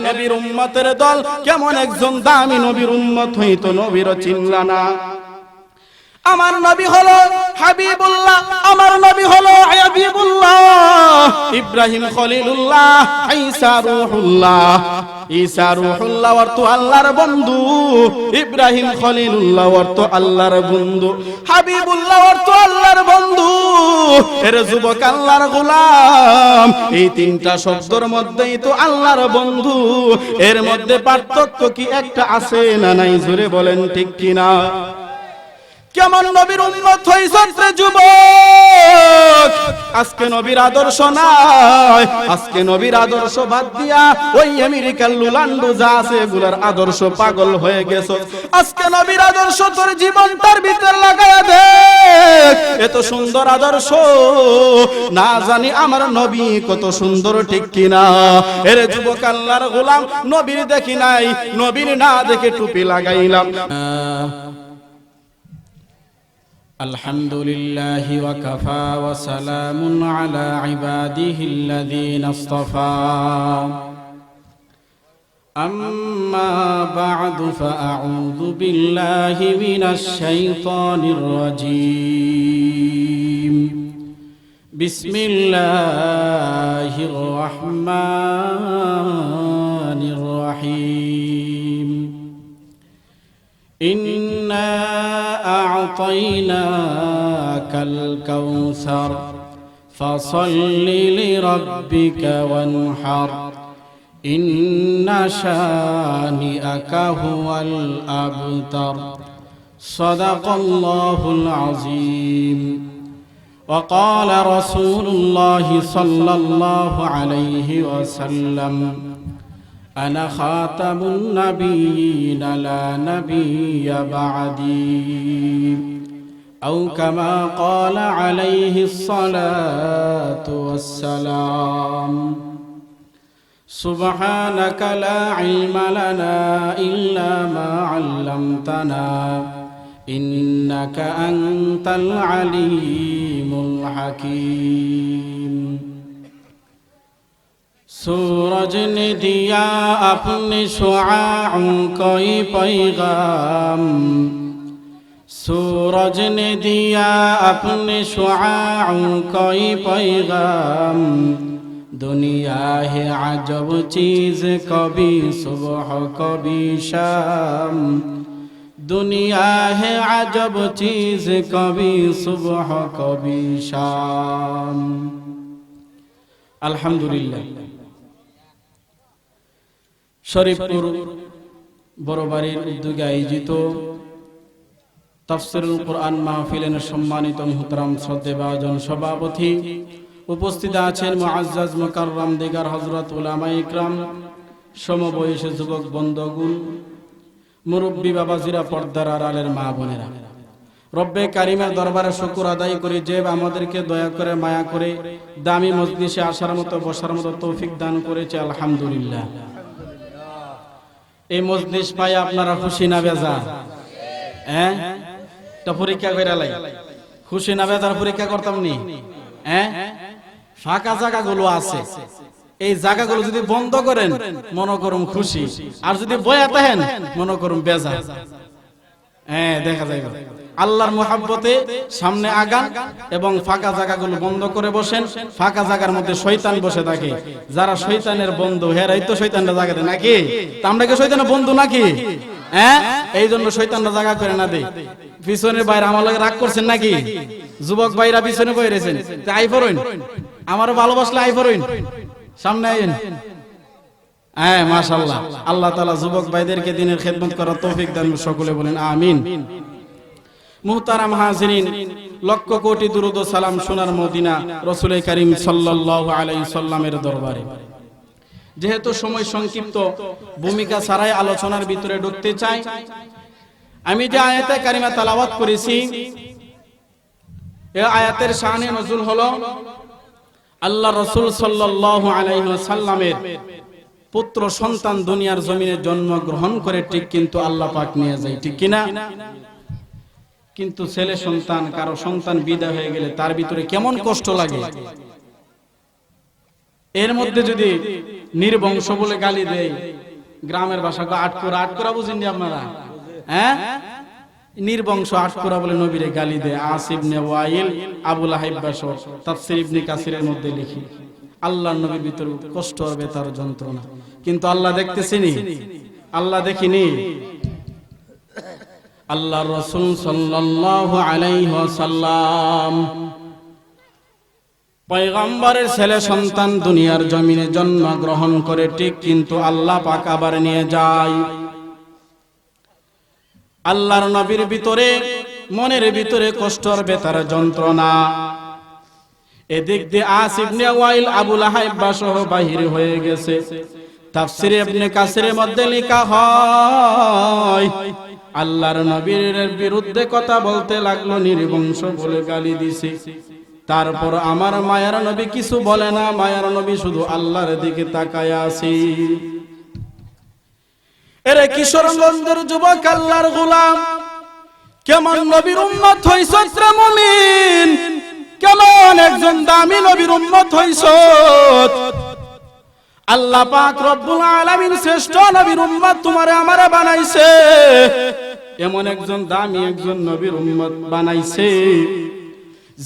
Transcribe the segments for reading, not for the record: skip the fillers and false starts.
নবীর উম্মতের দল কেমন একজন দামি নবীর উম্মত হইতো নবীরও চিনলা না। আমার নবী হলো হাবিবুল্লাহ, আমার নবী হলো হাবিবুল্লাহ, ইব্রাহিম খলিলুল্লাহ, ঈসা রূহুল্লাহ। ঈসা রূহুল্লাহ অর্থ আল্লাহর বন্ধু, ইব্রাহিম খলিলুল্লাহ অর্থ আল্লাহর বন্ধু, হাবিবুল্লাহ অর্থ আল্লাহর বন্ধু, এর যুবক আল্লাহর গোলাম। এই তিনটা শব্দের মধ্যেই তো আল্লাহর বন্ধু। এর মধ্যে পার্থক্য কি একটা আছে না নাই? জোরে বলেন ঠিক কিনা? কেমন নবীর উম্মত হইছে যুবক? আজকে নবীর আদর্শ নাই, আজকে নবীর আদর্শ বাদ দিয়া ওই আমেরিকার লুলান্ডু যা আছে এগুলার আদর্শ পাগল হয়ে গেছে। আজকে নবীর আদর্শ তোর জীবনটার ভিতর লাগায়া দেখ, এত সুন্দর আদর্শ না জানি আমার নবী কত সুন্দর, ঠিক কিনা? এর যুবক আল্লাহর গোলাম, নবীর দেখি নাই, নবীর না দেখে টুপি লাগাইলাম। আলহামদুলিল্লাহি ওয়া কাফা ওয়া সালামুন আলা ইবাদিহিল্লাযীনা ইসতাফা। আম্মা বা'দু ফাআউযু বিল্লাহি মিনাশ শাইতানির রাজীম। বিসমিল্লাহির রাহমানির রাহিম। ইন্না আ'তাইনাকাল কাউসার ফাসাল্লি লিরাব্বিকা ওয়ানহার ইন্না শানিআকা হুয়াল আবতার। সাদাকাল্লাহুল আযীম। وقال رسول الله صلى الله عليه وسلم أنا خاتم النبيين لا نبي بعدي، أو كما قال عليه الصلاة والسلام. سبحانك لا علم لنا إلا ما علمتنا إنك أنت العليم الحكيم. सूरज ने दिया अपने शुआओं कोई पैगाम, सूरज ने दिया अपने शुआओं कोई पैगाम। दुनिया है अजब चीज़, कभी सुबह कभी शाम। दुनिया है अजब चीज़, कभी सुबह कभी शाम। अल्हम्दुलिल्लाह। শরীফপুর বড়বাড়ির উদ্যোগে আয়োজিত তাফসীরুল কুরআন মাহফিলের সম্মানিত মুহতারাম শ্রদ্ধেভাজন সভাপতি, উপস্থিত আছেন মুআজ্জাজ মুকাররম দিগার হযরত উলামায়ে ইকরাম, সমবয়সী যুবক বন্ধুগণ, মুরব্বী বাবাজিরা, পর্দার আড়ালের মা বোনেরা, রব্বে কারিমের দরবারে শুকর আদায় করি যে আমাদেরকে দয়া করে মায়া করে দামি মজলিসে আসার মতো বসার মতো তৌফিক দান করেছে। আলহামদুলিল্লাহ। এই মজলিস পাই আপনারা খুশি না বেজার? তো পরীক্ষা করে লাই, খুশি না বেজার পরীক্ষা করতাম নি? ফাঁকা জায়গাগুলো আছে, এই জায়গাগুলো যদি বন্ধ করেন মনে করুন খুশি, আর যদি বয়া থাকেন মনে করুন বেজার। দেখা যাবে আল্লাহর মুহাব্বতে সামনে আগান এবং ফাঁকা জায়গাগুলো বন্ধ করে বসেন। ফাঁকা জায়গার মধ্যে শয়তান বসে থাকে, যারা শয়তানের বন্ধু হেরাই তো শয়তানরা জায়গা দেয় নাকি? তা আমরা কি শয়তানের বন্ধু নাকি? এই জন্য শয়তানরা জায়গা করে না দেয়। পিছনের বাইরে আমার লাগে রাগ করছেন নাকি? যুবক ভাইরা পিছনে বই রয়েছেন, আই ফরইন, আমারও ভালোবাসলে আই ফরইন, সামনে আইন। মাশাআল্লাহ। আল্লাহ তাআলা যুবক ভাইদেরকে দ্বীনের খেদমত করার তৌফিক দান, সকলে বলেন আমিন। মুহতারাম হাজিরিন, লক্ষ কোটি দুরূদ ও সালাম সোনার মদিনা রাসূল করিম সাল্লাল্লাহু আলাইহি সাল্লামের দরবারে। যেহেতু সময় সংক্ষিপ্ত, ভূমিকা ছাড়াই আলোচনার ভিতরে ঢুকতে চাই। আমি যে আয়াতে কারিমা তেলাওয়াত করেছি, এই আয়াতের শানে নজুল হলো আল্লাহ রাসূল সাল্লাল্লাহু আলাইহি ওয়াসাল্লামের পুত্র সন্তান দুনিয়ার জমিনে জন্মগ্রহণ করে, ঠিক কিন্তু আল্লাহ পাক নিয়ে যায়, ঠিক কিনা? কিন্তু ছেলে সন্তান, কারো সন্তান বিদায় হয়ে গেলে তার ভিতরে কেমন কষ্ট লাগে। এর মধ্যে যদি নির্বংশ বলে গালি দেয়, গ্রামের ভাষা আটকোরা, আটকোরা বুঝেননি আপনারা? হ্যাঁ, নির্বংশ আটকোরা বলে নবীরে গালি দেয়। আস ইবনে ওয়াইল, আবু লাহাব বাসর, তাফসীর ইবনে কাসিরের মধ্যে লিখি আল্লাহর নবীর ভিতর কষ্ট হবে, তার যন্ত্রণা। কিন্তু আল্লাহ দেখতেছেনি? আল্লাহ দেখিনি? আল্লাহ রাসূল সাল্লাল্লাহু আলাইহি ওয়াসাল্লাম পয়গম্বরের ছেলে সন্তান দুনিয়ার জমিনে জন্মগ্রহণ করে ঠিক, কিন্তু আল্লাহ পাক আবার নিয়ে যায়। আল্লাহর নবীর ভিতরে মনের ভিতরে কষ্ট আর বেতার যন্ত্রণা। এদিক দিয়ে আস ইবনে ওয়াইল আবু লাহাব বাসহ বাহির হয়ে গেছে। তাফসীরে ইবনে কাসিরের মধ্যে লেখা হয় আল্লাহর নবীর বিরুদ্ধে কথা বলতে লাগলো, নির্বংশ বলে গালি দিছে। তারপর আমার মায়ার নবী কিছু বলে না, মায়ার নবী শুধু আল্লাহর দিকে তাকায় আছে। এরে কিশোরগঞ্জের যুবক, আল্লাহর গোলাম, কেমন নবীর উম্মত হইছস রে মুমিন, কেমন একজন দামি নবীর উম্মত হইছস। আল্লাহ পাক রব্বুল আলামিন শ্রেষ্ঠ নবীর উম্মত তোমারে আমারে বানাইছে, এমন একজন দামি একজন নবীর উম্মত বানাইছে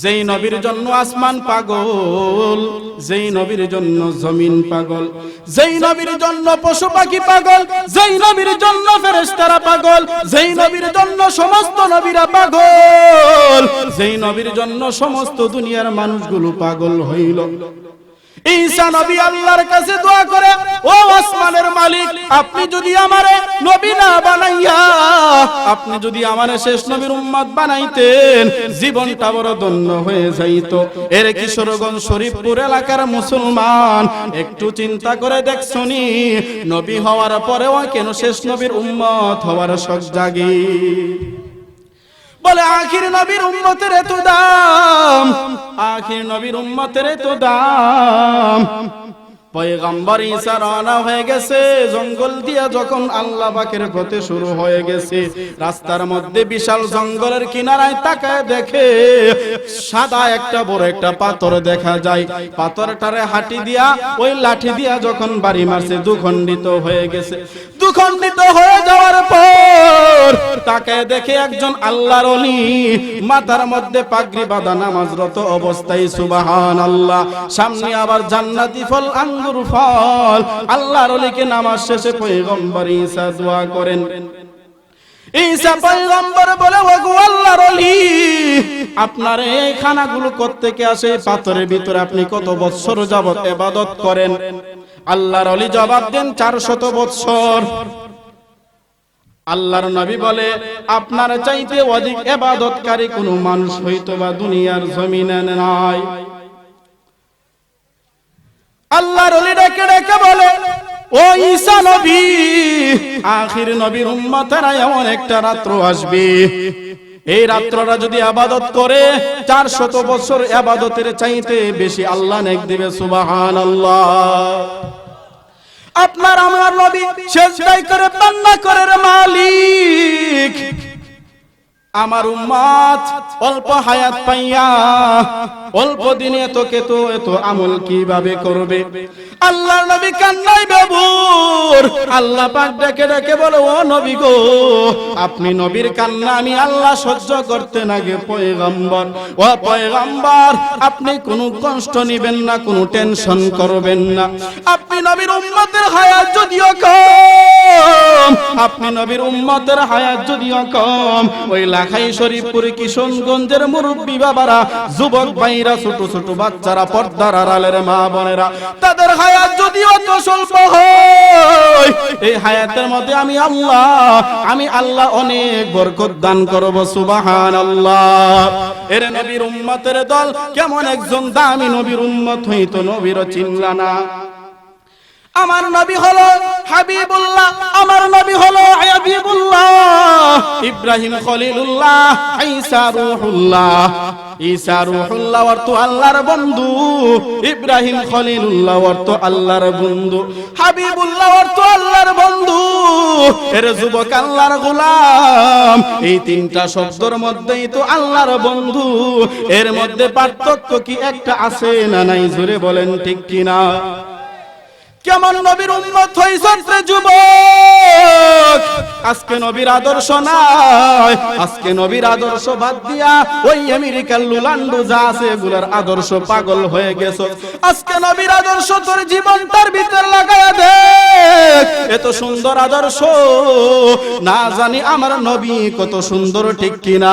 যেই নবীর জন্য আসমান পাগল, যেই নবীর জন্য জমিন পাগল, যেই নবীর জন্য পশু পাখি পাগল, যেই নবীর জন্য ফেরেশতারা পাগল, যেই নবীর জন্য সমস্ত নবীরা পাগল, যেই নবীর জন্য সমস্ত দুনিয়ার মানুষগুলো পাগল হইল। ঈসা নবী আল্লাহর কাছে দোয়া করে, ও আসমানের মালিক, আপনি যদি আমারে নবী না বানাইয়া আপনি যদি আমারে শেষ নবীর উম্মত বানাইতেন, জীবনটা বড় ধন্য হয়ে যাইত। এর কিশোরগঞ্জ শরীফপুর এলাকার মুসলমান, একটু চিন্তা করে দেখছনি নবী হওয়ার পরেও কেন শেষ নবীর উম্মত হওয়ার শখ জাগে? বলে আখির নবীর উম্মতের এত দাম, আখির নবীর উম্মতের এত দাম। পয়গম্বর ঈসা রওনা হয়ে গেছে জঙ্গল দিয়া, যখন আল্লাহ পাকের পথে শুরু হয়ে গেছে। রাস্তার মধ্যে বিশাল জঙ্গলের কিনারায় তাকায় দেখে সাদা একটা বড় একটা পাথর দেখা যায়। পাথরটারে হাঁটি দিয়া ওই লাঠি দিয়া যখন বাড়ি মারছে, দুখণ্ডিত হয়ে গেছে। দুখণ্ডিত হয়ে যাওয়ার পর তাকায় দেখে একজন আল্লাহর ওলি, মাথার মধ্যে পাগড়ি বাঁধা, নামাজরত অবস্থায়, সুবহানাল্লাহ। সামনে আবার জান্নাতি ফল, আঙ্গুর ফল। আল্লাহর ওলিকে নামাজ শেষে পয়গম্বর ঈসা দোয়া করেন। ঈসা পয়গম্বর বলে, ওগো আল্লাহর ওলি, আপনার এই খানাগুলো কোত্থেকে আসে? পাথরের ভিতরে আপনি কত বছর যাবত ইবাদত করেন? আল্লাহর ওলি জবাব দেন, 400 বছর। আল্লাহর নবী বলে, আপনার চাইতে অধিক ইবাদতকারী কোনো মানুষ হয়তো বা দুনিয়ার জমিনে নাই। আল্লাহর ওলি ডেকে ডেকে বলে, ও ঈসা নবী, আখির নবীর উম্মতেরা এমন একটা রাত্র আসবে, এই রাত্রটা যদি ইবাদত করে 400 বছর ইবাদতের চাইতে বেশি আল্লাহ নেক দিবে। সুবহানাল্লাহ। আপনার আমার নবী সেজদায় করে কান্না করে, রে মালিক, আমার উম্মত অল্প হায়াত পাইয়া অল্প দিনে তোকে তো এত আমল কিভাবে করবে? আল্লাহর নবী কান্নায় বেবুর। আল্লাহ পাক ডেকে ডেকে বলে, ও নবী গো, আপনি নবীর কান্না আমি আল্লাহ সহ্য করতে নাগে। পয়গম্বর, ও পয়গম্বর, আপনি কোনো কষ্ট নেবেন না, কোনো টেনশন করবেন না। আপনি নবীর উম্মতের হায়াত যদিও কম, আপনি নবীর উম্মতের হায়াত যদিও কম, ওই লাখাই শরীফপুর কিশোরগঞ্জের মুরব্বী বাবারা, যুবক ভাইরা, ছোট ছোট বাচ্চারা, পর্দার আড়ালের মা বোনেরা, তাদের হায়াত যদি অত স্বল্প হয়, এই হায়াতের মধ্যে আমি আল্লাহ অনেক বরকত দান করব। সুবহানাল্লাহ। এর নবীর উম্মতের দল, কেমন একজন দামি নবীর উম্মত হইতো নবীরও চিনলা না। আমার নবী হলো হাবিবুল্লাহ, আমার নবী হলো হাবিবুল্লাহ, ইব্রাহিম খলিলুল্লাহ, ঈসা রূহুল্লাহ। ঈসা রূহুল্লাহ অর্থ আল্লাহর বন্ধু, ইব্রাহিম খলিলুল্লাহ অর্থ আল্লাহর বন্ধু, হাবিবুল্লাহ অর্থ আল্লাহর বন্ধু। এর যুবক আল্লাহর গোলাম, এই তিনটা শব্দের মধ্যেই তো আল্লাহর বন্ধু। এর মধ্যে পার্থক্য কি একটা আছে না নাই? জোরে বলেন ঠিক কিনা? কেমন নবীর উম্মত হইছস রে যুবক? আজকে নবীর আদর্শ নাই, আজকে নবীর আদর্শ বাদ দিয়া ওই আমেরিকার লুলান্ডু যা আছে এগুলার আদর্শ পাগল হয়ে গেছো। আজকে নবীর আদর্শ তোর জীবন তার ভিতর লাগায়া দে, এত সুন্দর আদর্শ না জানি আমার নবী কত সুন্দর, ঠিক কিনা?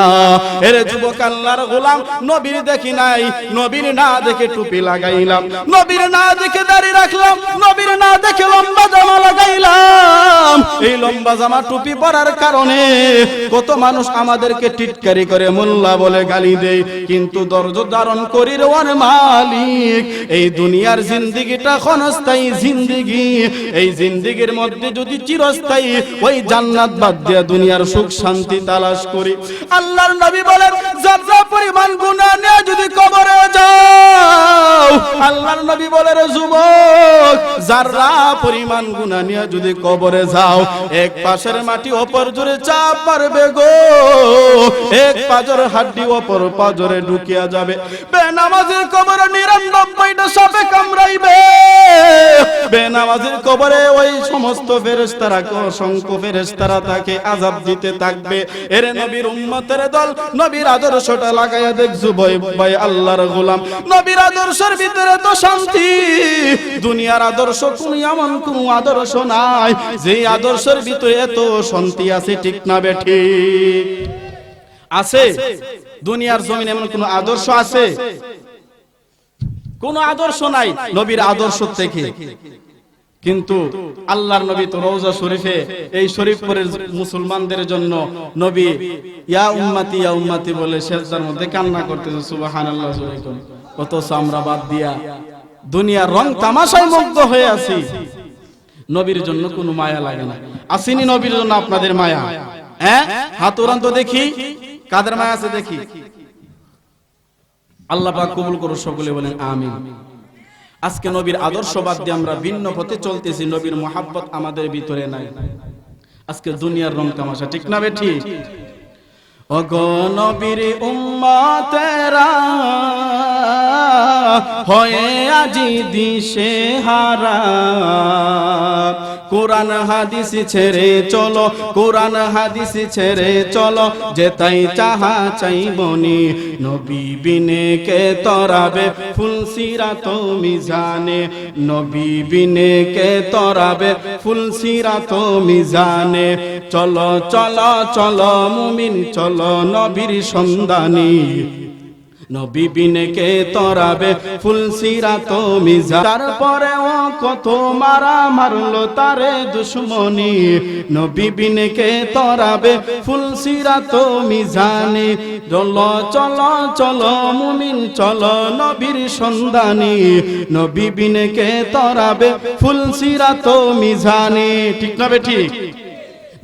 এরে যুবক আল্লাহর গোলাম, নবীর দেখি নাই, নবীর না দেখে টুপি লাগাইলাম, নবীর না দেখে দাড়ি রাখলাম, নবীর না দেখে লম্বা জামা লাগাইলাম। এই লম্বা জামা টুপি পরার কারণে কত মানুষ আমাদেরকে টিটকারি করে, মোল্লা বলে গালি দেয়, কিন্তু ধৈর্য ধারণ করির ওর মালিক। এই দুনিয়ার জিন্দেগিটা ক্ষণস্থায়ী জিন্দেগি, এই জিন্দেগির মধ্যে যদি চিরস্থায়ী ওই জান্নাত বাদ দিয়া দুনিয়ার সুখ শান্তি তালাশ করি, আল্লাহর নবী বলেন যারা পরিমাণ গুনাহ নিয়ে যদি কবরে যাও, আল্লাহর নবী বলে রে যুবক, যারা পরিমাণ গুনাহ নিয়ে যদি কবরে যাও, এক পাশের মাটি অপর জোরে চাপ পারবে গো, এক পাজর হাড্ডি অপর পাজরে ঢুকিয়া যাবে। বেনামাজির কবরে ৯৯টা সাপে কামড়াইবে, বেনামাজির কবরে ওই সমস্ত ফেরেশতারা, অসংখ্য ফেরেশতারা তাকে আযাব দিতে থাকবে। এরে নবীর উম্মতের দল, নবীর আদর্শটা লাগায়া দেখছো ভাই আল্লাহর গোলাম, নবীর আদর্শের ভিতরে তো শান্তি। দুনিয়ার আদর্শ কোন এমন কোন আদর্শ নাই যে আদর্শের ভিতরে এত শান্তি আছে, ঠিক না বেঠিক? আছে? দুনিয়ার জমিনে এমন কোন আদর্শ আছে? কোন আদর্শ নাই নবীর আদর্শ থেকে। কিন্তু আল্লাহর নবী তো রওজা শরীফে, এই শরীফপুরের মুসলমানদের জন্য নবী ইয়া উম্মতি বলে সেজদার মধ্যে কান্না করতেছে, সুবহানাল্লাহ। অথচ আমরা বাদ দিয়া দুনিয়ার রং তামাশায় মুগ্ধ হয়ে আছি, নবীর জন্য কোনো মায়া লাগে না। আসেনি নবীর জন্য আপনাদের মায়া? হ্যাঁ, হাত উড়ান তো দেখি, কাদের মায়া আছে দেখি। আল্লাহ পাক কবুল করুন, সকলে বলেন আমিন। আজকে নবীর আদর্শ বাদ দিয়ে আমরা ভিন্ন পথে চলতেছি, নবীর মোহাব্বত আমাদের ভিতরে নাই। আজকে দুনিয়ার রং তামাশা, ঠিক না বেঠি? ওগো নবীর উম্মতেরা হয়ে আজি দিশে হারা, কোরআন হাদিস ছেড়ে চলো, কোরআন হাদিস ছেড়ে চলো, যেতাই চাহা চাইবনি, নবী বিনে কে তরাবে ফুল সিরাত মিজানে, নবী বিনে কে তরাবে ফুল সিরাত মিজানে। চলো চলো চলো মুমিন চলো নবীর সন্ধানী, নবী বিনে কে তরাবে ফুল সিরাত মিজান। তারপরে ও কত মারা মারলো তারে দুশমনি, নবী বিনে কে তরাবে ফুল সিরাত মিজানে। চলো চলো চলো মুমিন চলো নবীর সন্ধানী, নবী বিনে কে তরাবে ফুল সিরাত মিজানে। ঠিক না বেঠিক?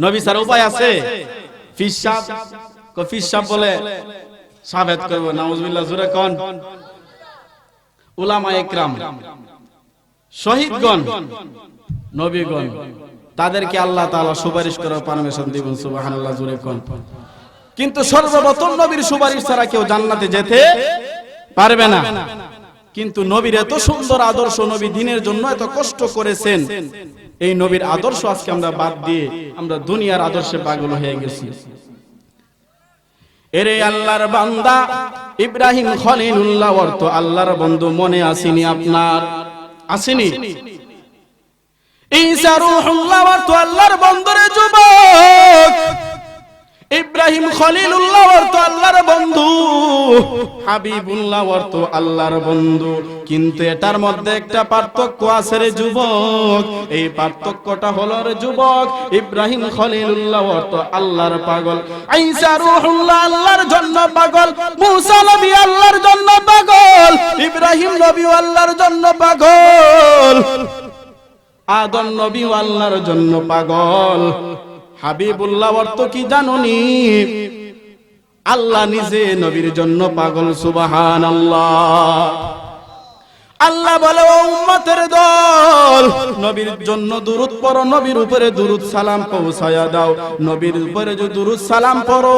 নবী ছাড়া উপায় আছে? ফিসাব বলে সাবেত করব, নাউজুবিল্লাহ, জোরে কোন? উলামায়ে ইকরাম, শহীদগণ, নবীগণ, তাদেরকে আল্লাহ তাআলা সুপারিশ করার পারমিশন দিবেন, সুবহানাল্লাহ, জোরে কোন? কিন্তু সর্বপ্রথম নবীর সুপারিশ ছাড়া কেউ জান্নাতে যেতে পারবে না। কিন্তু নবীর এত সুন্দর আদর্শ, নবী দ্বীনের জন্য এত কষ্ট করেছেন, এই নবীর আদর্শ আজকে আমরা বাদ দিয়ে আমরা দুনিয়ার আদর্শে পাগল হয়ে গেছি। এরে আল্লাহর বান্দা ইব্রাহিম খলিলুল্লাহ অর্থ আল্লাহর বন্ধু, মনে আসেনি আপনার? আসেনি? ঈসা রূহুল্লাহ অর্থ আল্লাহর বন্ধুরে যুবক, ইব্রাহিম খলিলুল্লাহ অর্থ আল্লাহর বন্ধু, হাবিবুল্লাহ অর্থ আল্লাহর বন্ধু। কিন্তু এটার মধ্যে একটা পার্থক্য আছে রে যুবক, এই পার্থক্যটা হলো রে যুবক, ইব্রাহিম খলিলুল্লাহ অর্থ আল্লাহর পাগল, ঈসা রূহুল্লাহ আল্লাহর জন্য পাগল, মুসা নবী আল্লাহর জন্য পাগল, ইব্রাহিম নবী আল্লাহর জন্য পাগল, আদম নবী আল্লাহর জন্য পাগল। হাবিবুল্লাহ অর্থ কি জানুনি? আল্লাহ নিজে নবীর জন্য পাগল, সুবহানাল্লাহ। আল্লাহ বলে ও উম্মতের দল, নবীর জন্য দুরূদ পড়ো, নবীর উপরে দুরূদ সালাম পৌঁছায়া দাও। নবীর উপরে যে দুরূদ সালাম পড়ো,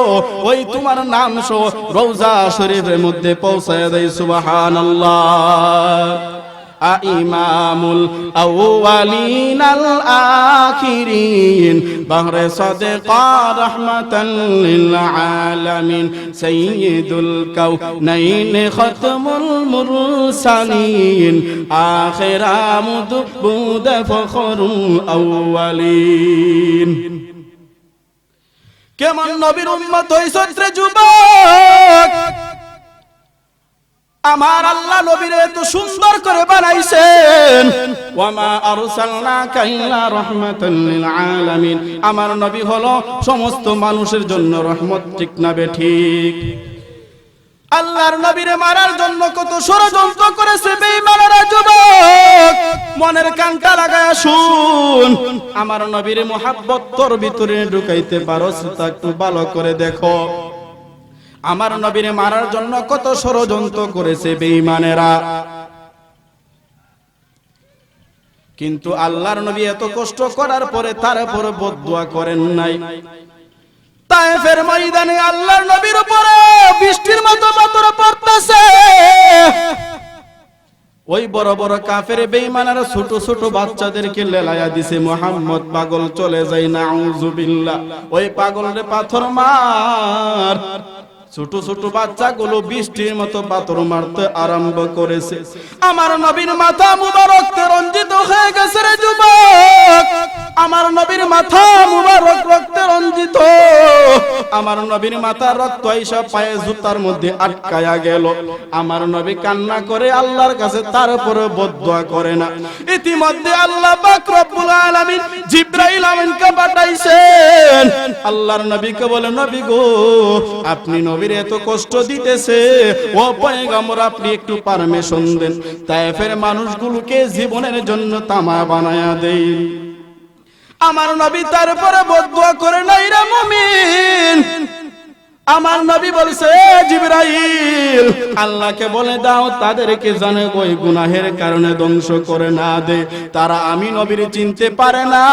ওই তোমার নাম সহ রওজা শরীফের মধ্যে পৌঁছায়া দেয়, সুবহানাল্লাহ। ইমামুল আউয়ালিনাল আখিরিন বাহরে সাদেকা রাহমাতান লিল আলামিন সাইয়্যিদুল কাউনাইন খাতমুল মুরসালিন আখিরামুদ বুদ ফখরুল আউয়ালিন। কেমন নবীর উম্মত হইছ রে যুবক, আমার আল্লাহ নবীরে এত সুন্দর করে বানাইছেন। ওয়ামা আরসালনাকা ইল্লা রাহমাতাল লিল আলামিন, আমার নবী হলো সমস্ত মানুষের জন্য রহমত, ঠিক না বেঠিক? আল্লাহর নবীরে মারার জন্য কত ষড়যন্ত্র করেছে বেঈমানেরা। যুবক মনের কানটা লাগায়া শুন, আমার নবীর মুহাব্বত তোর ভিতরে ঢুকাইতে পারোস তা একটু ভালো করে দেখো। আমার নবীরে মারার জন্য কত ষড়যন্ত্র করেছে বেঈমানেরা, কিন্তু আল্লাহর নবী এত কষ্ট করার পরে তারপরে বদদুয়া করেন নাই। তায়েফের ময়দানে আল্লাহর নবীর উপরে বৃষ্টির মতো পাথর পড়তেছে। ওই বড় বড় কাফের বেঈমানেরা ছোট ছোট বাচ্চাদেরকে লেলায়া দিছে, মুহাম্মদ পাগল চলে যায়, নাউযুবিল্লাহ। ওই পাগলরে পাথর মার। ছোট ছোট বাচ্চাগুলো বৃষ্টির মতো পাথর মারতে আরম্ভ করেছে। আমার নবীর মাথা মুবারক রঞ্জিত হয়ে গেছে রে যুবক, আমার নবীর মাথা মুবারক রক্তে রঞ্জিত। আমার নবীর মাথার রক্ত আইসা পায়ে জুতার মধ্যে আটকায়া গেল। আমার নবী কান্না করে আল্লাহর কাছে, তারপরে বদদুয়া করে না। ইতিমধ্যে আল্লাহ পাক রব্বুল আলামিন জিবরাইল আমিনকে পাঠাইছেন। আল্লাহর নবীকে বলে, নবী গো, আপনি নবীর এত কষ্ট দিতেছে, ও পয়গম্বর আপনি একটু পারমিশন দেন, তায়েফের মানুষগুলোকে জীবনের জন্য তামা বানায়া দেন। আমার নবী তারপরে বদদুয়া করে নাই রে মুমিন। আমার নবী বলছে, জিবরাইল আল্লাহকে বলে দাও তাদেরকে জানে ওই গুনাহের কারণে ধ্বংস করে না দে। তারা আমি নবীর চিনতে পারে না,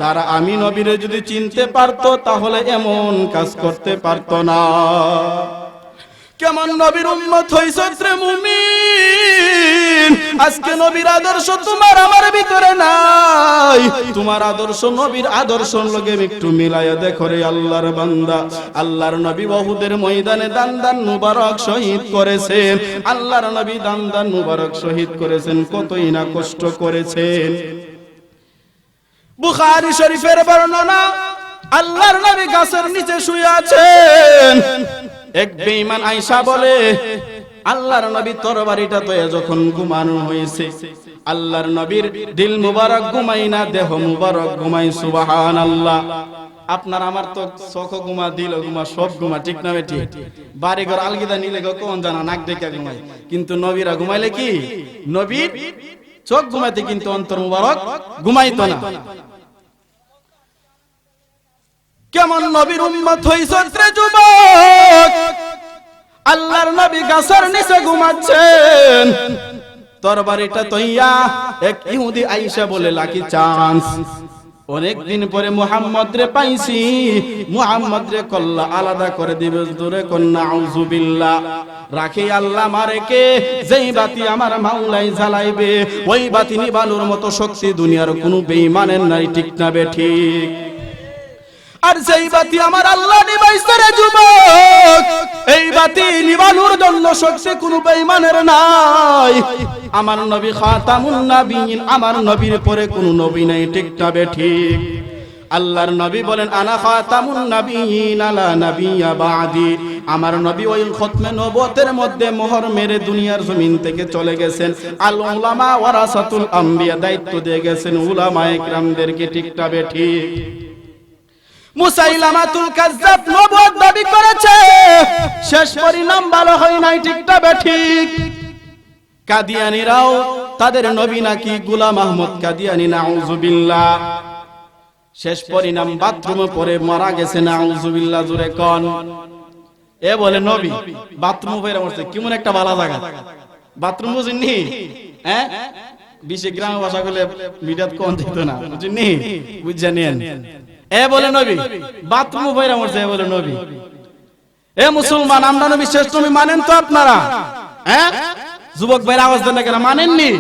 তারা আমি নবীর যদি চিনতে পারতো তাহলে এমন কাজ করতে পারতো না। কেমন নবীর উম্মত হইছ রে মুমিন, আজকে নবীর আদর্শ তোমার আমার ভিতরে নাই। তোমার আদর্শ নবীর আদর্শ লগে একটু মিলায়া দেখো রে আল্লাহর বান্দা। আল্লাহর নবী উহুদের ময়দানে দান মুবারক শহীদ করেছেন। আল্লাহর নবী দান মুবারক শহীদ করেছেন, কতই না কষ্ট করেছেন। বুখারী শরীফের বর্ণনা, আল্লাহর নবী গাছের নিচে শুয়ে আছেন। এক বেঈমান আয়েশা বলে, আল্লাহর নবী তরবারিটা তো যখন ঘুমানো হয়েছে, আল্লাহর নবীর দিল মুবারক ঘুমাই না, দেহ মুবারক ঘুমাই। সুবহানাল্লাহ। আপনার আমার তো চোখ ঘুমা, দিল ঘুমা, সব ঘুমা, ঠিক না বেটি? বাড়ি ঘর আলগিদা নিলে কোন জানা নাক দেখে ঘুমাই, কিন্তু নবীরা ঘুমাইলে কি? নবীর চোখ ঘুমাইতে, কিন্তু অন্তর মুবারক ঘুমাইতো না। কেমন নবীর উম্মত হইছ রে যুবক, আল্লাহর নবী গাছের নিচে ঘুমাচ্ছেন, তরবারিটা তৈয়া। এক ইহুদি আয়েশা বলে, লাকি চান্স, অনেক দিন পরে মুহাম্মদ রে পাইছি, মুহাম্মদ রে কল্লা আলাদা করে দিবে, দূরে কন্যা আউযুবিল্লাহ। রাখি আল্লাহ মারে কে, যেই বাতি আমার মাওলাই জ্বালাইবে ওই বাতি নিবানোর মতো শক্তি দুনিয়ার কোনো বেঈমানের নাই, ঠিক না বেঠিক? আর যেই বাতি আমার আল্লাহ নিবাইছে রে যুবক, এই বাতি নিবানোর জন্য শক্তি কোনো বেঈমানের নাই। আমার নবী খাতামুন নবিয়্যিন, আমার নবীর পরে কোনো নবী নাই, ঠিক না বেঠিক? আল্লাহর নবী বলেন, আনা খাতামুন নবিয়্যিন লা নাবিয়্যা বাদি। আমার নবী ওই খতমে নবুয়তের মধ্যে মোহর মেরে দুনিয়ার জমিন থেকে চলে গেছেন। আল উলামা ওয়ারাসাতুল আম্বিয়া, দায়িত্ব দিয়ে গেছেন উলামায়ে কিরামদেরকে, ঠিক না বেঠিক? মুসাইলামাতুল কাজ্জাব নবুয়ত দাবি করেছে, শেষ পরিণাম ভালো হয় নাই, ঠিক না বেঠিক? কাদিয়ানীরাও তাদের নবী নাকি গোলাম আহমদ কাদিয়ানী, নাউযুবিল্লাহ। শেষ পরিণাম বাথরুমে পড়ে মারা গেছে, নাউযুবিল্লাহ। জোরে কোন? এ বলে নবী বাথরুমে পড়ে মরছে, কেমন একটা ভালো জায়গা বাথরুম, বুঝিনি? হ্যাঁ, 20 গ্রাম ভাষা বলে মিডিয়াত কোন দিত না, বুঝিনি? বুঝছেন? এ বলে নবী বাথরুমে পড়ে মরছে, এ বলে নবী। এ মুসলমান, আমরা নবী শেষ নবী মানেন তো আপনারা? হ্যাঁ, যুবক ভাইরা আওয়াজ দেন না কেন, মানেননি?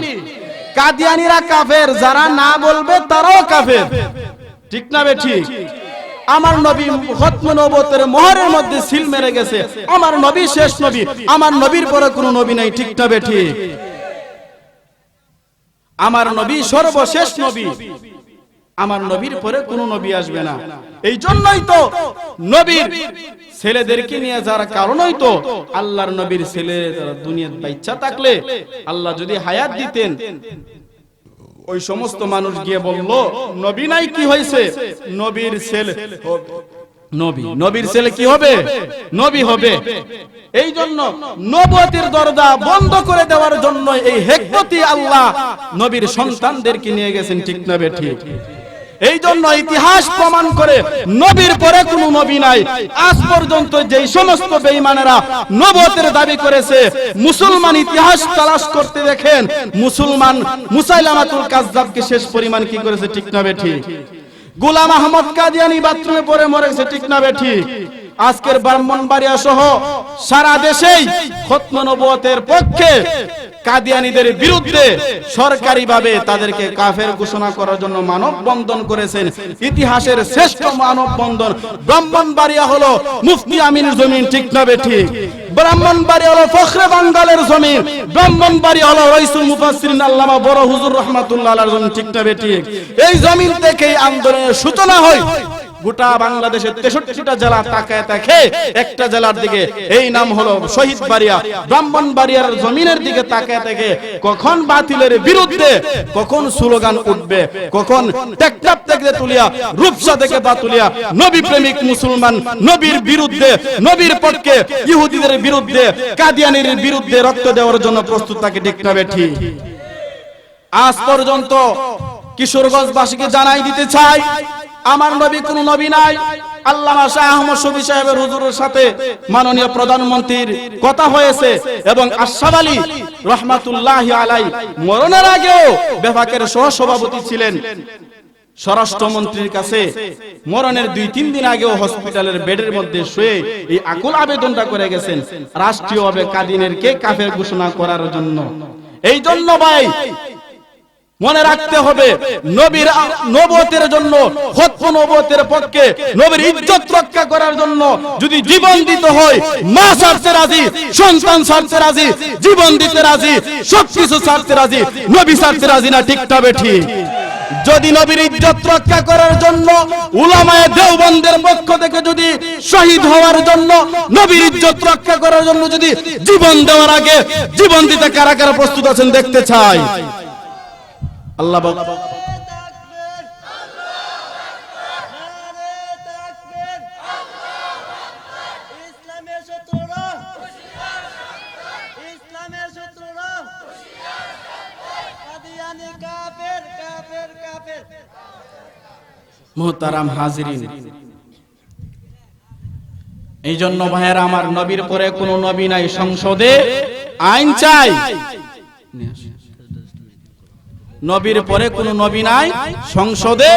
কাদিয়ানীরা কাফের, যারা না বলবে তারাও কাফের, ঠিক না বে ঠিক? আমার নবী খতমে নবুয়তের মোহরের মধ্যে সিল মেরে গেছে, আমার নবী শেষ নবী, আমার নবীর পরে কোনো নবী নাই, ঠিক না বে ঠিক? আমার নবী সর্বশেষ নবী, আমার নবীর পরে কোনো নবী আসবে না। এই জন্যই তো নবীর ছেলেদেরকে নিয়ে যার কারণই তো আল্লাহর নবীর ছেলে দুনিয়ার বাচ্চা থাকলে আল্লাহ যদি হায়াত দিতেন, ওই সমস্ত মানুষ গিয়ে বলল নবী নাই, কি হয়েছে? নবীর ছেলে নবীর ছেলে কি হবে? নবী হবে। এই জন্য নবুয়তের দরজা বন্ধ করে দেওয়ার জন্য এই হিকমতি আল্লাহ নবীর সন্তানদেরকে নিয়ে গেছেন, ঠিক না বে ঠিক? এই জন্য ইতিহাস প্রমাণ করে নবীর পরে কোনো নবী নাই। আজ পর্যন্ত যেই সমস্ত বেঈমানেরা নবুয়তের দাবি করেছে, মুসলমান ইতিহাস তালাশ করতে দেখেন মুসলমান মুসাইলামাতুল কাযযাবকে শেষ পরিমাণ কি করেছে, ঠিক না বে ঠিক? গোলাম আহমদ কাদিয়ানী বাথরুমে পড়ে মরে গেছে, ঠিক না বে ঠিক? আজকের ব্রাহ্মণবাড়িয়া সহ সারা দেশেই খতমে নবুয়তের পক্ষে কাদিয়ানীদের বিরুদ্ধে সরকারিভাবে তাদেরকে কাফের ঘোষণা করার জন্য মানববন্ধন করেছেন। ইতিহাসের শ্রেষ্ঠ মানববন্ধন। ব্রাহ্মণবাড়িয়া হলো মুফতি আমিনের জমিন, ঠিক না বে ঠিক? ব্রাহ্মণবাড়িয়া হলো ফখরে বাঙ্গালের জমিন, ব্রাহ্মণবাড়িয়া হলো রাইসুল মুফাসসিরিন আল্লামা বড় হুজুর রাহমাতুল্লাহ আলাইহির জমিন, ঠিক না বে ঠিক? এই জমিন থেকেই আন্দোলনের সূচনা হয়। গোটা বাংলাদেশের 63টা জেলা তাকায় তাকে একটা জেলার দিকে, এই নাম হলো শহীদ বাড়িয়া। ব্রাহ্মণবাড়িয়ার জমিনের দিকে তাকায় তাকে কখন বাতিলের বিরুদ্ধে কখন স্লোগান উঠবে, কখন টেকনাফ থেকে তুলিয়া, রূপসা থেকে বাতুলিয়া নবী প্রেমিক মুসলমান নবীর বিরুদ্ধে, নবীর পক্ষে ইহুদিদের বিরুদ্ধে, কাদিয়ানীর বিরুদ্ধে রক্ত দেওয়ার জন্য প্রস্তুত থাকে, ঠিক না বে ঠিক? আজ পর্যন্ত কিশোরগঞ্জবাসীকে জানাই দিতে চাই, আমার নবী কোন নবী নাই। আল্লামা শাহ আহমদ শফী সাহেবের হুজুরের সাথে মাননীয় প্রধানমন্ত্রীর কথা হয়েছে এবং আশরাফ আলী রাহমাতুল্লাহি আলাইহি মরণের আগেও বিভাগের সহসভাপতি ছিলেন। স্বরাষ্ট্রমন্ত্রীর কাছে মরণের 2-3 দিন আগেও হসপিটালের বেডের মধ্যে শুয়ে এই আকুল আবেদনটা করে গেছেন রাষ্ট্রীয়ভাবে কাদিয়ানীদেরকে কাফের ঘোষণা করার জন্য। এই জন্য ভাই মনে রাখতে হবে, নবীর নবুয়তের জন্য, খতমে নবুয়তের পক্ষে, নবীর ইজ্জত রক্ষা করার জন্য যদি জীবন দিতে হয়, মা ছাড়তে রাজি, সন্তান ছাড়তে রাজি, জীবন দিতে রাজি, সবকিছু ছাড়তে রাজি, নবী ছাড়তে রাজি না, ঠিক না বে ঠিক? যদি নবীর ইজ্জত রক্ষা করার জন্য উলামায়ে দেওবন্দের পক্ষ থেকে যদি শহীদ হওয়ার জন্য, নবীর ইজ্জত রক্ষা করার জন্য যদি জীবন দেওয়ার আগে জীবন দিতে কারা কারা প্রস্তুত আছেন দেখতে চাই। আল্লাহ মুহতারাম হাজিরিন, এই জন্য ভাইয়েরা আমার, নবীর পরে কোনো নবী নাই, সংসদে আইন চাই। নবীর পরে কোনো নবী নাই, সংসদে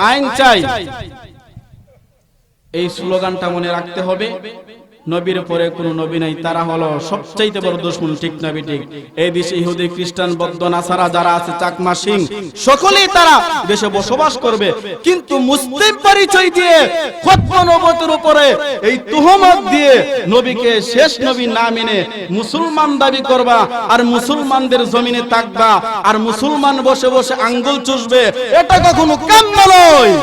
আইন চাই। এই স্লোগানটা মনে রাখতে হবে। নবীর পরে কোনো নবী নাই, তারা হলো সবচাইতে বড় দুশমন, ঠিক না ঠিক? এই দেশে ইহুদি, খ্রিস্টান, বৌদ্ধ, নাসারা যারা আছে, চাকমা, সিং, সকলেই তারা দেশে বসবাস করবে, কিন্তু মুসলিম পরিচয় দিয়ে খতমে নবুয়তের উপরে এই তুহমত দিয়ে নবীকে শেষ নবী না মেনে মুসলমান দাবি করবা, আর মুসলমানদের জমিনে থাকবা, আর মুসলমান বসে বসে আঙ্গুল চুষবে, এটা কখনো কাম্য নয়।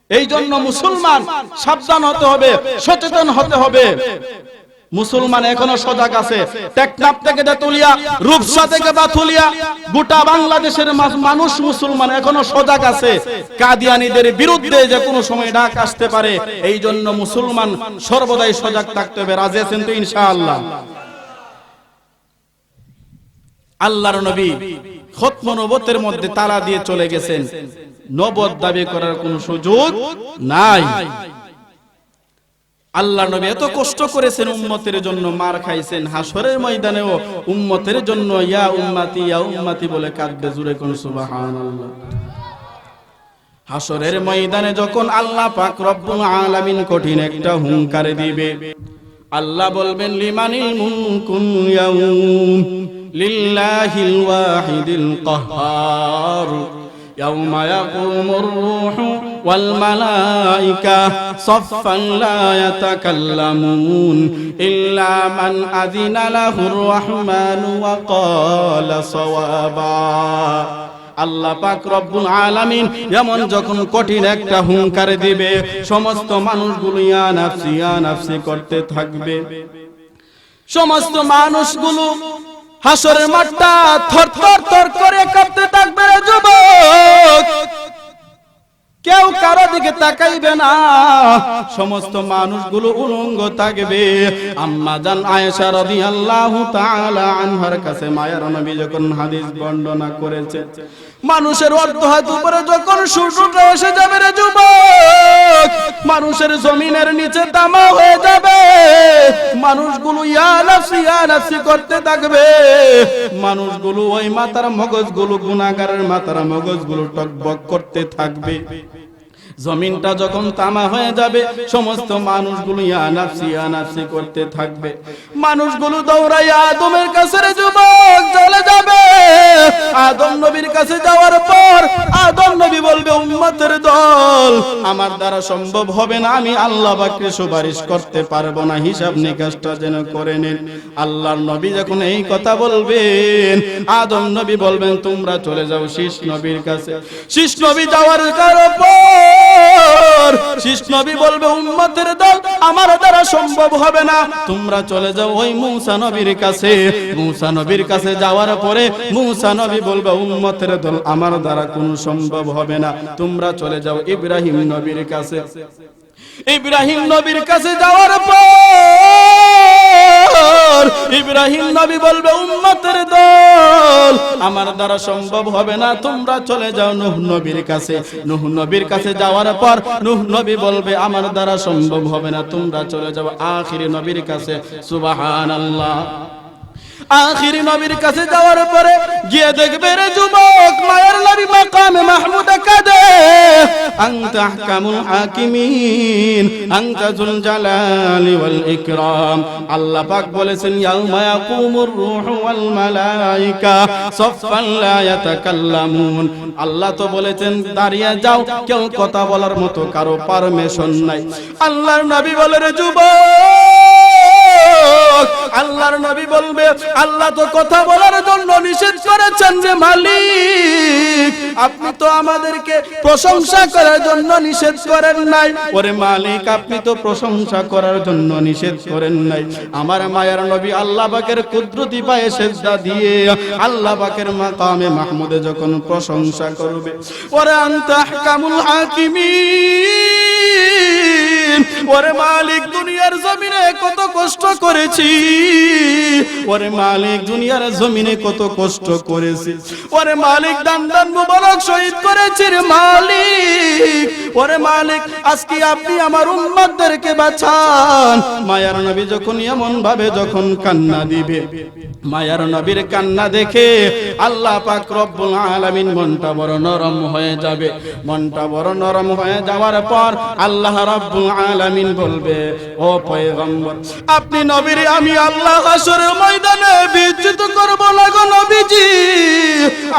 এই জন্য মুসলমান সাবধান হতে হবে, সচেতন হতে হবে। মুসলমান এখনো সজাগ আছে। টেকনাফ থেকে তেতুলিয়া, রূপসা থেকে বাথুলিয়া, গোটা বাংলাদেশের মানুষ মুসলমান এখনো সজাগ আছে। কাদিয়ানীদের বিরুদ্ধে যে কোনো সময় ডাক আসতে পারে, এই জন্য মুসলমান সর্বদাই সজাগ থাকতে হবে। রাজি আছেন তো ইনশাআল্লাহ? আল্লাহর নবী খতমে নবুয়তের মধ্যে তালা দিয়ে চলে গেছেন, নবুয়ত দাবি করার কোনো সুযোগ নাই। আল্লাহর নবী এত কষ্ট করেছেন উম্মতের জন্য, মার খাইছেন, হাসরের ময়দানেও উম্মতের জন্য ইয়া উম্মতি বলে কাঁদবে। জুরে কোন সুবহানাল্লাহ। হাসরের ময়দানে যখন আল্লাহ পাক রব্বুল আলামিন কঠিন একটা হুঙ্কার দিবে, আল্লাহ বলবেন লিমানিল মুলকুল ইয়াউম লিল্লাহিল ওয়াহিদিল কাহ্হার ইয়াউমা ইয়াকুমুর রূহু ওয়াল মালাইকা সাফফান লা ইয়াতাকাল্লামুন ইল্লা মান আযিনা লাহুর রাহমানু ওয়া ক্বালা সাওয়াবা। আল্লাহ পাক রব্বুল আলামিন এমন যখন কঠিন একটা হুঙ্কার দিবে, সমস্ত মানুষগুলো ইয়া নাফসি করতে থাকবে। সমস্ত মানুষগুলো হাসরের মাঠটা থরথর করে কাঁপতে থাকবে। যুবক কেউ কারো দিকে তাকাইবে না, সমস্ত মানুষগুলো উলঙ্গ থাকবে। আম্মা জান আয়েশা রাদিয়াল্লাহু তাআলা আনহার কাছে মায়ের নবী যখন হাদিস বর্ণনা করেছে, মানুষের অর্ধ হাত উপরে যখন সূর্যটা এসে যাবে রে যুবক, মানুষের জমিনের নিচে তামা হয়ে যাবে, মানুষগুলো ইয়া নাফসি করতে থাকবে। মানুষগুলো ওই মাথার মগজগুলো, গুনাহগারের মাথার মগজগুলো টকবক করতে থাকবে। জমিনটা যখন তামা হয়ে যাবে, সমস্ত মানুষগুলো ইয়া নাফসি করতে থাকবে। মানুষগুলো দৌড়াইয়া আদমের কাছে রে যুবক চলে যাবে। আদম নবীর কাছে যাওয়ার পর আদম নবী বলবে, উম্মতের দল, আমার দ্বারা সম্ভব হবে না, আমি আল্লাহ পাককে সুপারিশ করতে পারবো না, হিসাব নিকাশটা যেন করে নেন। আল্লাহর নবী যখন এই কথা বলবেন, আদম নবী বলবেন, তোমরা চলে যাও শীষ নবীর কাছে। শীষ নবী যাওয়ার পর শীষ নবী বলবে, উম্মতের দল, আমার দ্বারা সম্ভব হবে না, তোমরা চলে যাও ওই মূসা নবীর কাছে। মূসা নবীর কাছে যাওয়ার পরে মূসা নবী বলবে, উম্মতের দল, আমার দ্বারা কোনো সম্ভব হবে না, তোমরা চলে যাও ইব্রাহিম নবীর কাছে। ইব্রাহিম নবীর কাছে যাওয়ার পর ইব্রাহিম নবী বলবে, উম্মতের দল, আমার দ্বারা সম্ভব হবে না, তোমরা চলে যাও নূহ নবীর কাছে। নূহ নবীর কাছে যাওয়ার পর নূহ নবী বলবে, আমার দ্বারা সম্ভব হবে না, তোমরা চলে যাও আখিরি নবীর কাছে। সুবহানাল্লাহ। আখিরি নবীর কাছে যাওয়ার পরে গিয়ে দেখবে রে যুবক, মায়ের নবী মাকামে মাহমুদে কাঁদে, আনতা আহকামুল হাকিমিন, আনতা যুল জালালি ওয়াল ইকরাম। আল্লাহ পাক বলেছেন, ইয়াউমা ইয়াকুমুর রূহু ওয়াল মালাইকা সাফফান লা ইয়াতাকাল্লামুন। আল্লাহ তো বলেছেন দাঁড়িয়ে যাও, কেউ কথা বলার মতো কারো পারমিশন নাই। আল্লাহর নবী বলে রে যুবক, আল্লাহর নবী বলবে, আল্লাহ তো কথা বলার জন্য নিষেধ করেছেন যে মালিক, আপনি তো আমাদেরকে প্রশংসা করার জন্য নিষেধ করেন নাই। ওরে মালিক, আপনি তো প্রশংসা করার জন্য নিষেধ করেন নাই। আমার মায়ের নবী আল্লাহ পাকের কুদরতি পায়ে সিজদা দিয়ে আল্লাহ পাকের মাকামে মাহমুদে যখন প্রশংসা করবে, ওরে আনতা আহকামুল হাকিমিন, ওরে মালিক, দুনিয়ার জমিনে কত কষ্ট করেছি, ওরে মালিক, দুনিয়ার জমিনে কত কষ্ট করেছি, ওরে মালিক, দান মুবারক শহীদ করেছি রে মালিক, ওরে মালিক, আজকে আপনি আমার উম্মতদেরকে বাঁচান। মায়ার নবী যখন এমন ভাবে যখন কান্না দিবে, মায়ার নবীর কান্না দেখে আল্লাহ পাক রব্বুল আলামিন মনটা বড় নরম হয়ে যাবে। মনটা বড় নরম হয়ে যাওয়ার পর আল্লাহ রব্বুল আলামিন বলবে, ও পয়গম্বর, আপনি নবীর আমি আল্লাহ হাসরের ময়দানে বিচ্যুত করব না গো নবীজি।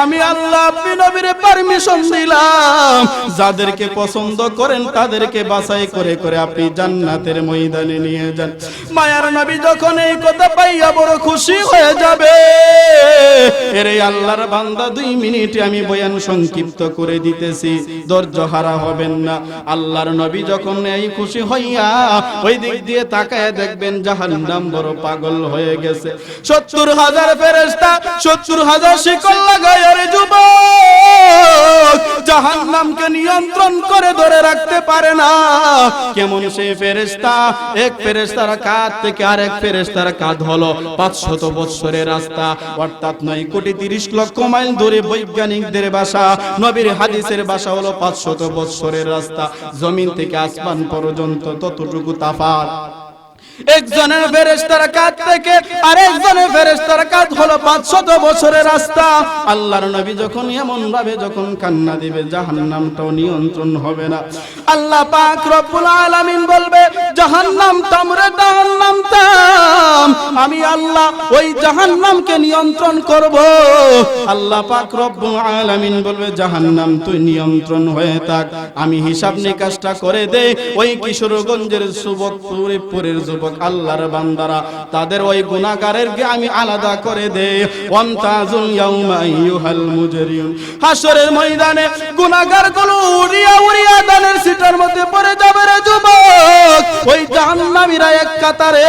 আমি আল্লাহ আপনি নবীর পারমিশন দিলাম, যাদেরকে পছন্দ করেন তাদেরকে বাছাই করে করে আপনি জান্নাতের ময়দানে নিয়ে যান। মায়ার নবী যখন এই কথা পাইয়া বড় খুশি হয়ে যাবে। এরে আল্লাহর বান্দা, 2 মিনিটে আমি বয়ান সংক্ষিপ্ত করে দিতেছি, ধৈর্য হারা হবেন না। আল্লাহর নবী যখন এই খুশি হইয়া ওই দিক দিয়ে তাকায় দেখবেন জাহান্নাম বড় পাগল হয়ে গেছে। 70,000 ফেরেশতা, 70,000 শিকল লাগায় রে যুবক জাহান্নামকে নিয়ন্ত্রণ করে ধরে রাখতে পারে না। কেমন সেই ফেরেশতা? এক ফেরেশতার কাঁধ থেকে আরেক ফেরেশতার কাঁধ হলো 500 বছরের রাস্তা, অর্থাৎ 9,30,00,000 মাইল দূরে। বৈজ্ঞানিকদের ভাষা, নবীর হাদিসের ভাষা হলো 500 বছরের রাস্তা। জমিন থেকে আসমান পর্যন্ত ততটুকু তাফাত। একজনের ফেরেশতার কাঁধ থেকে আরেকজনের ফেরেশতার কাঁধ হলো 500 বছরের রাস্তা। আল্লাহর নবী যখন এমন ভাবে যখন কান্না দিবে জাহান্নামটাও নিয়ন্ত্রণ হবে না। আল্লাহ পাক রব্বুল আলামিন বলবে জাহান্নাম থামরে, জাহান্নাম থাম, আমি আল্লাহ ওই জাহান্নামকে নিয়ন্ত্রণ করব। আল্লাহ পাক রব্বুল আলামিন বলবে জাহান্নাম তুই নিয়ন্ত্রণ হয়ে থাক, আমি হিসাব নিকাশটা করে দে। ওই কিশোরগঞ্জের যুবক, পুরীপুরের যুবক আল্লাহর বান্দারা, তাদের ওই গুনাহগারেরকে আমি আলাদা করে দে। ওয়ামতাজুল ইয়াউমা আইয়ুহাল মুজরিম, হাসরের ময়দানে গুনাহগারগুলো উড়িয়া উড়িয়া দানের সিটার মধ্যে পড়ে যাবে রে যুবক। ওই জাহান্নামীরা এক কাতারে,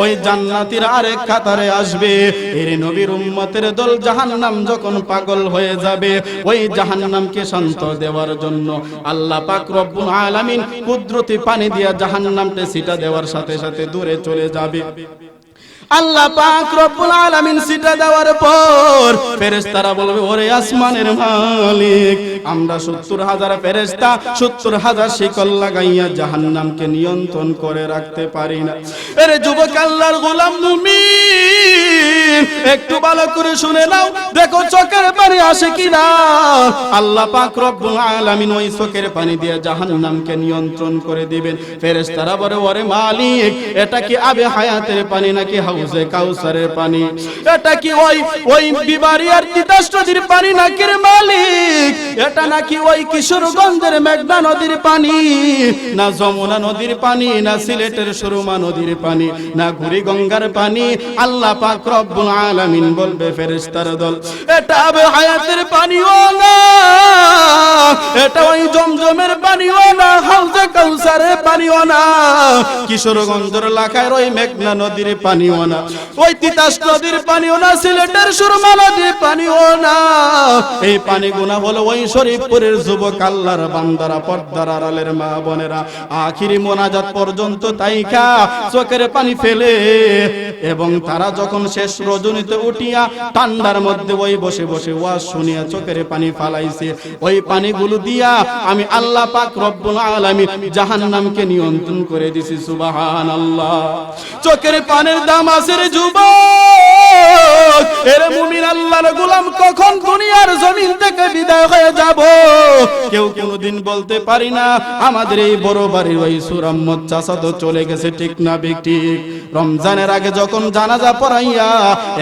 ওই জান্নাতীরা আরেক কাতারে আসবে। এর নবীর উম্মতের দল জাহান্নাম যখন পাগল হয়ে যাবে, ওই জাহান্নামকে শান্ত দেওয়ার জন্য আল্লাহ পাক রব্বুল আলামিন কুদরতি পানি দিয়া জাহান্নামকে সিটা দেওয়ার সাথে সাথে দূরে চলে যাবে। আল্লাহ পাক রব্বুল আলামিন সিটা দেওয়ার পর ফেরেশতারা বলবে ওরে আসমানের মালিক, আমরা 70,000 ফেরেশতা 70,000 শিকল লাগাইয়া জাহান্নামকে নিয়ন্ত্রণ করে রাখতে পারি না। আরে যুবক আল্লাহর গোলাম মুমিন, একটু ভালো করে শুনে নাও, দেখো চোখের পানি আসে কিনা। আল্লাহ পাক রব্বুল আলামিন ওই চোখের পানি দিয়ে জাহান্নামকে নিয়ন্ত্রণ করে দিবেন। ফেরেশতারা বলে ওরে মালিক, এটা কি আবে হায়াতের পানি নাকি হাউজে কাউসারের পানি? এটা কি ওই বিবারিয়ার তিতাস নদীর পানি নাকি রে মালিক? এটা নাকি ওই কিশোরগঞ্জের মেঘনা নদীর পানি, না যমুনা নদীর পানি, না সিলেটের সুরমা নদীর পানি, না বুড়িগঙ্গার পানি? আল্লাহ পাক রব্বুল আলামিন বলবে ফেরেশতার দল এটা আবে হায়াতের পানিও না, এটা ওই জমজমের পানিও না, হাউজে কাউসারের পানিও না, কিশোরগঞ্জের এলাকার ওই মেঘনা নদীর পানিও না, ওই তিতাস নদীর পানিও না, সিলেটের সুরমা নদীর পানিও না। এই পানিগুনা হলো ওই শরীফপুরের যুবক আল্লাহর বান্দারা, পর্দার আড়ালের মা বোনেরা আখিরি মোনাজাত পর্যন্ত তাইকা চোখের পানি ফেলে, এবং তারা যখন শেষ রজনীতে উঠিয়া ঠান্ডার মধ্যে ওই বসে বসে ওয়াজ শুনিয়া চোখের পানি ফালাইছে, ওই পানিগুলো দিয়া আমি আল্লাহ পাক রব্বুল আলামিন জাহান্নামকে নিয়ন্ত্রণ করে দিছি। সুবহানাল্লাহ। চোখের পানির দাম আছে রে যুবক। এর মুমিন আল্লাহর গোলাম, কখন দুনিয়ার জমিন থেকে বিদায় হয়ে যাব কেউ কোনোদিন বলতে পারি না। আমাদের এই বড় বাড়ির ওই সুরাম্মদ চাচা তো চলে গেছে, ঠিক না ঠিক? রমজানের আগে যখন জানাজা পড়াইয়া,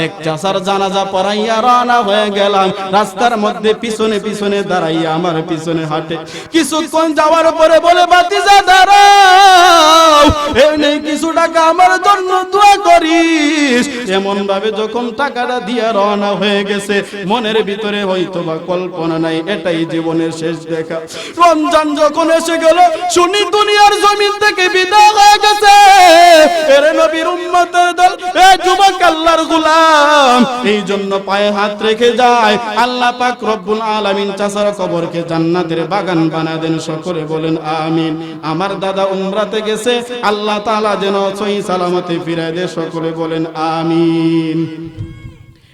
এক চাচার জানাজা পড়াইয়া রওনা হয়ে গেলাম, রাস্তার মধ্যে পিছনে পিছনে দাঁড়াইয়া আমার পিছনে হাঁটে, কিছুক্ষণ যাওয়ার পরে বলে বাতিজা দাঁড়াও, এই নেই কিছু টাকা আমার জন্য দোয়া করিস। এমন ভাবে যখন টাকাটা দিয়া রওনা হয়ে গেছে, মনের ভিতরে হয়তো বা কল্পনা নাই এটাই জীবনের শেষ দেখা। রমজান যখন এসে গেল, শুনি দুনিয়ার জমিন থেকে বিদায় হয়ে গেছে। এর নবীর উম্মতের দল, এ যুবক আল্লাহর গোলাম, এই জন্য পায়ে হাত রেখে যায়। আল্লাহ পাক রব্বুল আলামিন চাচার কবরকে জান্নাতের বাগান বানায় দেন। সকলে বলেন আমিন। আমার দাদা উমরাতে গেছে, আল্লাহ তাআলা যেন সহি সালামতে ফিরায় দেয়। সকলে বলেন আমিন।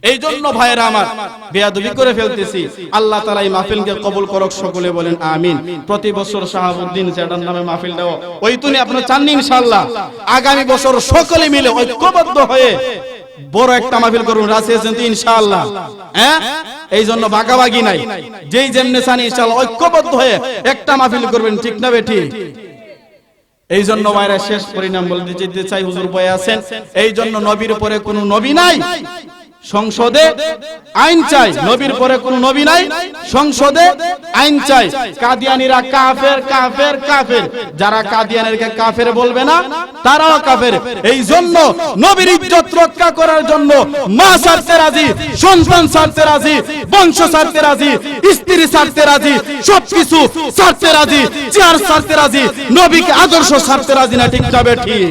এই জন্য ভাইরা আমার, বেয়াদবি করে ফেলতেছি, আল্লাহ তাআলা এই মাহফিলকে কবুল করুক। সকলে বলেন আমিন। প্রতি বছর শাহাবুদ্দিন চ্যাটার নামে মাহফিল দেওয়া, ওই তুনি আপনি চাননি ইনশাআল্লাহ আগামী বছর সকলে মিলে ঐক্যবদ্ধ হয়ে বড় একটা মাহফিল করুন, রাজি আছেন তো ইনশাআল্লাহ? হ্যাঁ, এই জন্য ভাগাভাগি নাই, যেই যেমনে চান ইনশাআল্লাহ ঐক্যবদ্ধ হয়ে একটা মাহফিল করবেন, ঠিক না বেঠিক? এই জন্য ভাইরা শেষ পরিণাম বলতে যেতে চাই, হুজুর বয়ে আছেন, এই জন্য নবীর উপরে কোনো নবী নাই, সংসদে আইন চাই। নবীর পরে কোন নবী নাই, সংসদে আইন চাই। কাদিয়ানীরা কাফের কাফের কাফের, যারা কাদিয়ানীরকে কাফের বলবে না তারাও কাফের। এই জন্য নবীর ইজ্জত রক্ষা করার জন্য মা ছাড়তে রাজি, সন্তান ছাড়তে রাজি, বংশ ছাড়তে রাজি, স্ত্রী ছাড়তে রাজি, সবকিছু ছাড়তে রাজি, চেয়ার ছাড়তে রাজি, নবীকে আদর্শ ছাড়তে রাজি না, ঠিক যাবে ঠিক?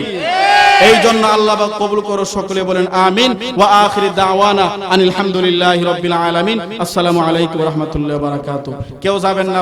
এই জন্য আল্লাহ কবুল করো। সকলে বলেন আমিন। ওয়া আখিরি দাওয়ানা আনিল হামদুলিল্লাহি রাব্বিল আলামিন। আসসালামু আলাইকুম ওয়া রাহমাতুল্লাহি ওয়া বারাকাতুহু। কেউ যাবেন না।